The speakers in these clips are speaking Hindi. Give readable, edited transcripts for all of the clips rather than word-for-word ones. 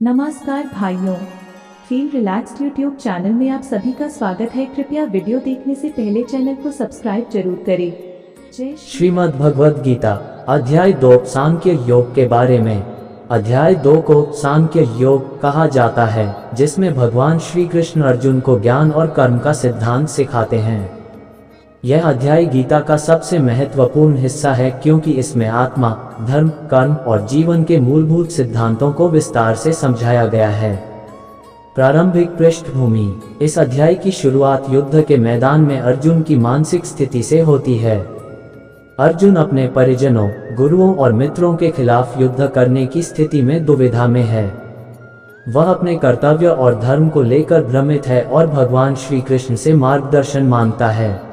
नमस्कार भाइयों, फील रिलैक्स्ड यूट्यूब चैनल में आप सभी का स्वागत है। कृपया वीडियो देखने से पहले चैनल को सब्सक्राइब जरूर करें। जय श्रीमद् भगवद गीता अध्याय 2 सांख्य योग के बारे में। अध्याय 2 को सांख्य योग कहा जाता है, जिसमें भगवान श्री कृष्ण अर्जुन को ज्ञान और कर्म का सिद्धांत सिखाते हैं। यह अध्याय गीता का सबसे महत्वपूर्ण हिस्सा है, क्योंकि इसमें आत्मा, धर्म, कर्म और जीवन के मूलभूत सिद्धांतों को विस्तार से समझाया गया है। प्रारंभिक पृष्ठभूमि। इस अध्याय की शुरुआत युद्ध के मैदान में अर्जुन की मानसिक स्थिति से होती है। अर्जुन अपने परिजनों, गुरुओं और मित्रों के खिलाफ युद्ध करने की स्थिति में दुविधा में है। वह अपने कर्तव्य और धर्म को लेकर भ्रमित है और भगवान श्री कृष्ण से मार्गदर्शन मांगता है।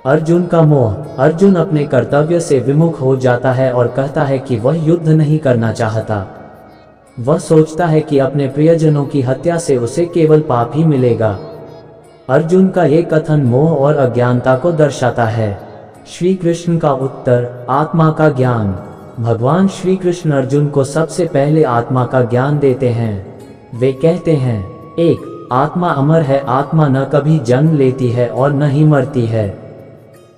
अर्जुन का मोह। अर्जुन अपने कर्तव्य से विमुख हो जाता है और कहता है कि वह युद्ध नहीं करना चाहता। वह सोचता है कि अपने प्रियजनों की हत्या से उसे केवल पाप ही मिलेगा। अर्जुन का ये कथन मोह और अज्ञानता को दर्शाता है। श्री कृष्ण का उत्तर, आत्मा का ज्ञान। भगवान श्री कृष्ण अर्जुन को सबसे पहले आत्मा का ज्ञान देते हैं। वे कहते हैं, 1. आत्मा अमर है, आत्मा न कभी जन्म लेती है और न ही मरती है।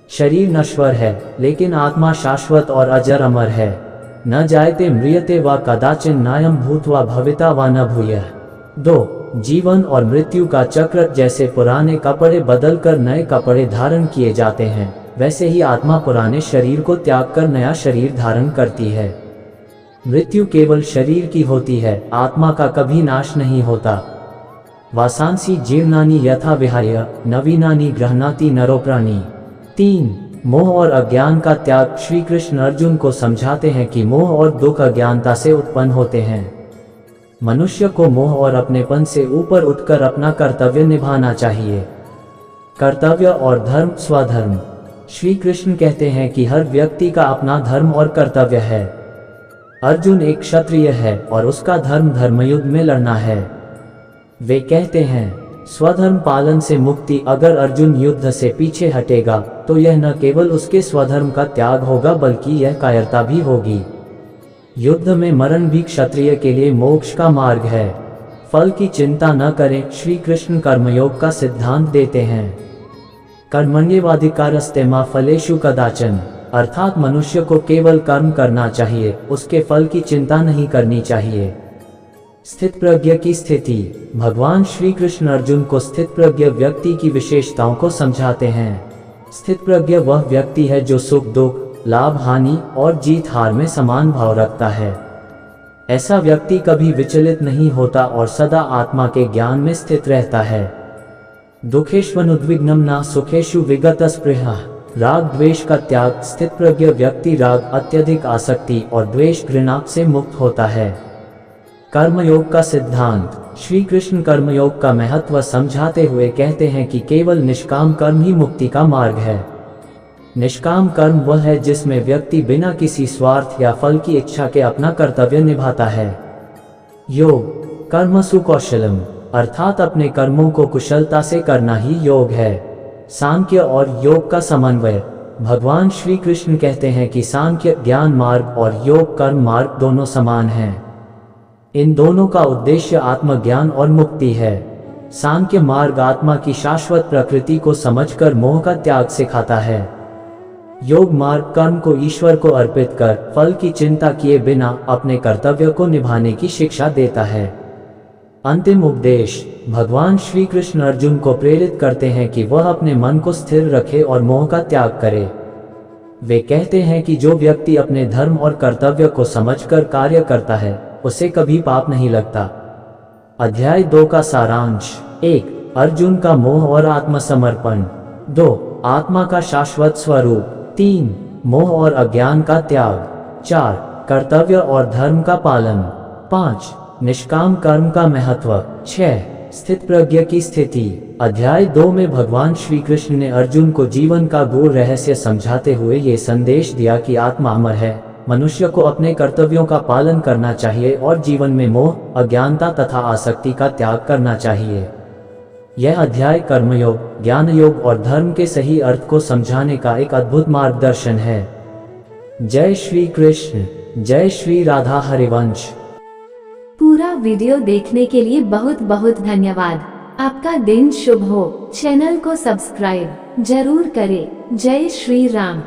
शरीर नश्वर है, लेकिन आत्मा शाश्वत और अजर अमर है। न जायते म्रियते व कदाचिन नायम भूत्वा भविता व न भूयः। 2. जीवन और मृत्यु का चक्र। जैसे पुराने कपड़े बदलकर नए कपड़े धारण किए जाते हैं, वैसे ही आत्मा पुराने शरीर को त्याग कर नया शरीर धारण करती है। मृत्यु केवल शरीर की होती है, आत्मा का कभी नाश नहीं होता। वासांसी जीर्णानि यथा विहाय नवीनानि गृह्णाति नरोप्राणि। 3. मोह और अज्ञान का त्याग। श्री कृष्ण अर्जुन को समझाते हैं कि मोह और दुख अज्ञानता से उत्पन्न होते हैं। मनुष्य को मोह और अपनेपन से ऊपर उठकर अपना कर्तव्य निभाना चाहिए। कर्तव्य और धर्म, स्वधर्म। श्री कृष्ण कहते हैं कि हर व्यक्ति का अपना धर्म और कर्तव्य है। अर्जुन एक क्षत्रिय है और उसका धर्म धर्मयुद्ध में लड़ना है। वे कहते हैं, स्वधर्म पालन से मुक्ति। अगर अर्जुन युद्ध से पीछे हटेगा तो यह न केवल उसके स्वधर्म का त्याग होगा, बल्कि यह कायरता भी होगी। युद्ध में मरण भी क्षत्रिय के लिए मोक्ष का मार्ग है। फल की चिंता न करें। श्री कृष्ण कर्मयोग का सिद्धांत देते हैं। कर्मण्येवाधिकारस्ते मा फलेषु कदाचन। अर्थात मनुष्य को केवल कर्म करना चाहिए, उसके फल की चिंता नहीं करनी चाहिए। स्थित प्रज्ञ की स्थिति। भगवान श्री कृष्ण अर्जुन को स्थित प्रज्ञ व्यक्ति की विशेषताओं को समझाते हैं। स्थित प्रज्ञ वह व्यक्ति है जो सुख दुख, लाभ हानि और जीत हार में समान भाव रखता है। ऐसा व्यक्ति कभी विचलित नहीं होता और सदा आत्मा के ज्ञान में स्थित रहता है। दुखेष्वनुद्विग्नम न सुखेषु विगत स्पृहा। राग द्वेष का त्याग। स्थित प्रज्ञ व्यक्ति राग, अत्यधिक आसक्ति और द्वेष, घृणा से मुक्त होता है। कर्मयोग का सिद्धांत। श्री कृष्ण कर्मयोग का महत्व समझाते हुए कहते हैं कि केवल निष्काम कर्म ही मुक्ति का मार्ग है। निष्काम कर्म वह है जिसमें व्यक्ति बिना किसी स्वार्थ या फल की इच्छा के अपना कर्तव्य निभाता है। योग कर्मसु कौशलम, अर्थात अपने कर्मों को कुशलता से करना ही योग है। सांख्य और योग का समन्वय। भगवान श्री कृष्ण कहते हैं कि सांख्य ज्ञान मार्ग और योग कर्म मार्ग दोनों समान हैं। इन दोनों का उद्देश्य आत्मज्ञान और मुक्ति है। सांख्य मार्ग आत्मा की शाश्वत प्रकृति को समझकर मोह का त्याग सिखाता है। योग मार्ग कर्म को ईश्वर को अर्पित कर फल की चिंता किए बिना अपने कर्तव्य को निभाने की शिक्षा देता है। अंतिम उपदेश। भगवान श्री कृष्ण अर्जुन को प्रेरित करते हैं कि वह अपने मन को स्थिर रखे और मोह का त्याग करे। वे कहते हैं कि जो व्यक्ति अपने धर्म और कर्तव्य को समझकर कार्य करता है, उसे कभी पाप नहीं लगता। अध्याय 2 का सारांश। 1. अर्जुन का मोह और आत्मसमर्पण। 2. आत्मा का शाश्वत स्वरूप। 3. मोह और अज्ञान का त्याग। 4. कर्तव्य और धर्म का पालन। 5. निष्काम कर्म का महत्व। 6. स्थित प्रज्ञ की स्थिति। अध्याय 2 में भगवान श्री कृष्ण ने अर्जुन को जीवन का गूढ़ रहस्य समझाते हुए ये संदेश दिया कि आत्मा अमर है, मनुष्य को अपने कर्तव्यों का पालन करना चाहिए और जीवन में मोह, अज्ञानता तथा आसक्ति का त्याग करना चाहिए। यह अध्याय कर्मयोग, ज्ञान योग और धर्म के सही अर्थ को समझाने का एक अद्भुत मार्गदर्शन है। जय श्री कृष्ण। जय श्री राधा हरिवंश। पूरा पूरा वीडियो देखने के लिए बहुत बहुत धन्यवाद। आपका दिन शुभ हो। चैनल को सब्सक्राइब जरूर करें। जय श्री राम।